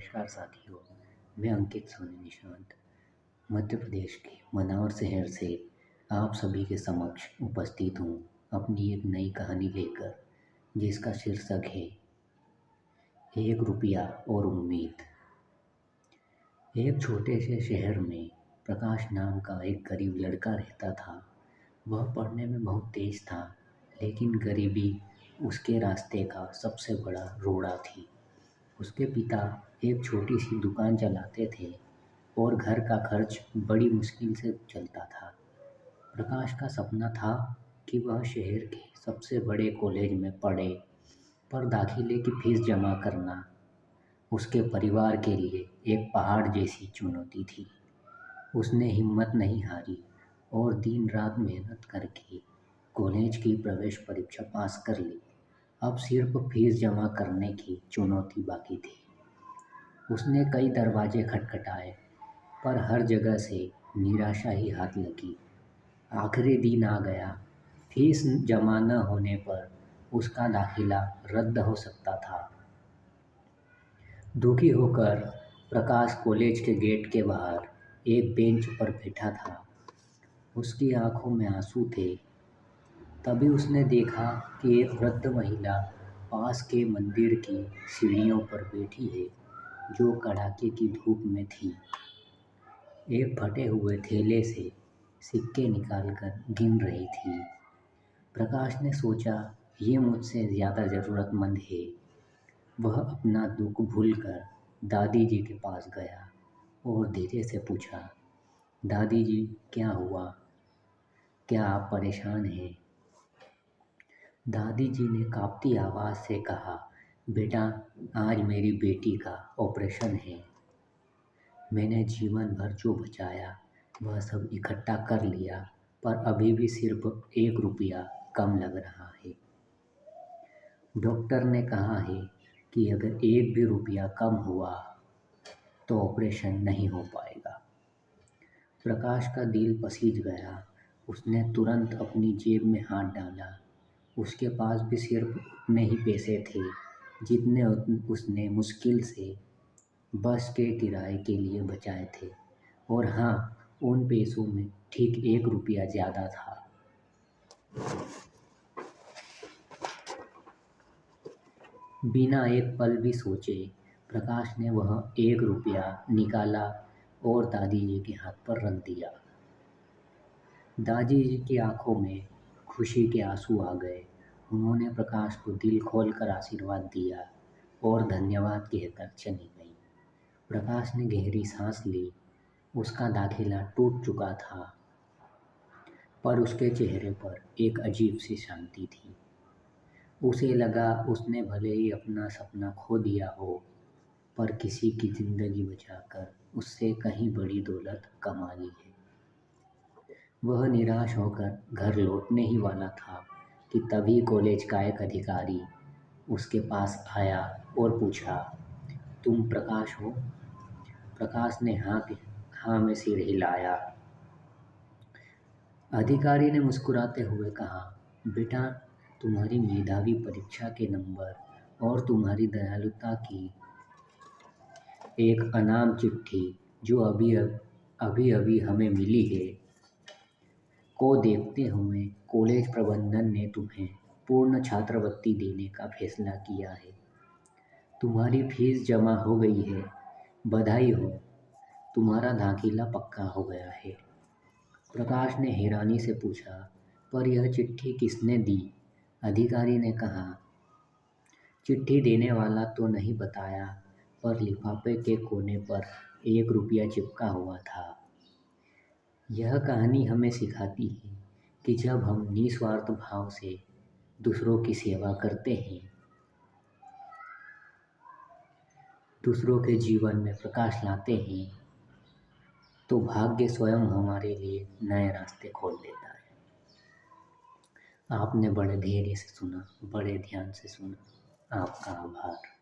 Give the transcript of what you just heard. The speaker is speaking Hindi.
नमस्कार साथियों। मैं अंकित सोनी निशांत मध्य प्रदेश के मनावर शहर से आप सभी के समक्ष उपस्थित हूँ अपनी एक नई कहानी लेकर, जिसका शीर्षक है एक रुपया और उम्मीद। एक छोटे से शहर में प्रकाश नाम का एक गरीब लड़का रहता था। वह पढ़ने में बहुत तेज था, लेकिन गरीबी उसके रास्ते का सबसे बड़ा रोड़ा थी। उसके पिता एक छोटी सी दुकान चलाते थे और घर का खर्च बड़ी मुश्किल से चलता था। प्रकाश का सपना था कि वह शहर के सबसे बड़े कॉलेज में पढ़े, पर दाखिले की फीस जमा करना उसके परिवार के लिए एक पहाड़ जैसी चुनौती थी। उसने हिम्मत नहीं हारी और दिन रात मेहनत करके कॉलेज की प्रवेश परीक्षा पास कर ली। अब सिर्फ फीस जमा करने की चुनौती बाकी थी। उसने कई दरवाजे खटखटाए, पर हर जगह से निराशा ही हाथ लगी। आखिरी दिन आ गया। फीस जमा न होने पर उसका दाखिला रद्द हो सकता था। दुखी होकर प्रकाश कॉलेज के गेट के बाहर एक बेंच पर बैठा था। उसकी आंखों में आंसू थे। तभी उसने देखा कि एक वृद्ध महिला पास के मंदिर की सीढ़ियों पर बैठी है, जो कड़ाके की धूप में थी। एक फटे हुए थैले से सिक्के निकालकर गिन रही थी। प्रकाश ने सोचा, ये मुझसे ज़्यादा ज़रूरतमंद है। वह अपना दुख भूलकर दादी जी के पास गया और धीरे से पूछा, दादी जी, क्या हुआ? क्या आप परेशान हैं? दादी जी ने काँपती आवाज़ से कहा, बेटा, आज मेरी बेटी का ऑपरेशन है। मैंने जीवन भर जो बचाया वह सब इकट्ठा कर लिया, पर अभी भी सिर्फ 1 रुपया कम लग रहा है। डॉक्टर ने कहा है कि अगर 1 भी रुपया कम हुआ तो ऑपरेशन नहीं हो पाएगा। प्रकाश का दिल पसीज गया। उसने तुरंत अपनी जेब में हाथ डाला। उसके पास भी सिर्फ उतने ही पैसे थे जितने उसने मुश्किल से बस के किराए के लिए बचाए थे। और हाँ, उन पैसों में ठीक 1 रुपया ज़्यादा था। बिना एक पल भी सोचे प्रकाश ने वह 1 रुपया निकाला और दादी जी के हाथ पर रख दिया। दादी जी की आंखों में खुशी के आंसू आ गए। उन्होंने प्रकाश को दिल खोलकर आशीर्वाद दिया और धन्यवाद कहकर चली गई। प्रकाश ने गहरी सांस ली। उसका दाखिला टूट चुका था, पर उसके चेहरे पर एक अजीब सी शांति थी। उसे लगा उसने भले ही अपना सपना खो दिया हो, पर किसी की ज़िंदगी बचाकर उससे कहीं बड़ी दौलत कमा ली है। वह निराश होकर घर लौटने ही वाला था कि तभी कॉलेज का एक अधिकारी उसके पास आया और पूछा, तुम प्रकाश हो? प्रकाश ने हाँ में सिर हिलाया। अधिकारी ने मुस्कुराते हुए कहा, बेटा, तुम्हारी मेधावी परीक्षा के नंबर और तुम्हारी दयालुता की एक अनाम चिट्ठी, जो अभी अभी हमें मिली है, को देखते हुए कॉलेज प्रबंधन ने तुम्हें पूर्ण छात्रवृत्ति देने का फैसला किया है। तुम्हारी फीस जमा हो गई है। बधाई हो, तुम्हारा दाखिला पक्का हो गया है। प्रकाश ने हैरानी से पूछा, पर यह चिट्ठी किसने दी? अधिकारी ने कहा, चिट्ठी देने वाला तो नहीं बताया, पर लिफाफे के कोने पर 1 रुपया चिपका हुआ था। यह कहानी हमें सिखाती है कि जब हम निस्वार्थ भाव से दूसरों की सेवा करते हैं, दूसरों के जीवन में प्रकाश लाते हैं, तो भाग्य स्वयं हमारे लिए नए रास्ते खोल देता है। आपने बड़े धैर्य से सुना, बड़े ध्यान से सुना। आपका आभार।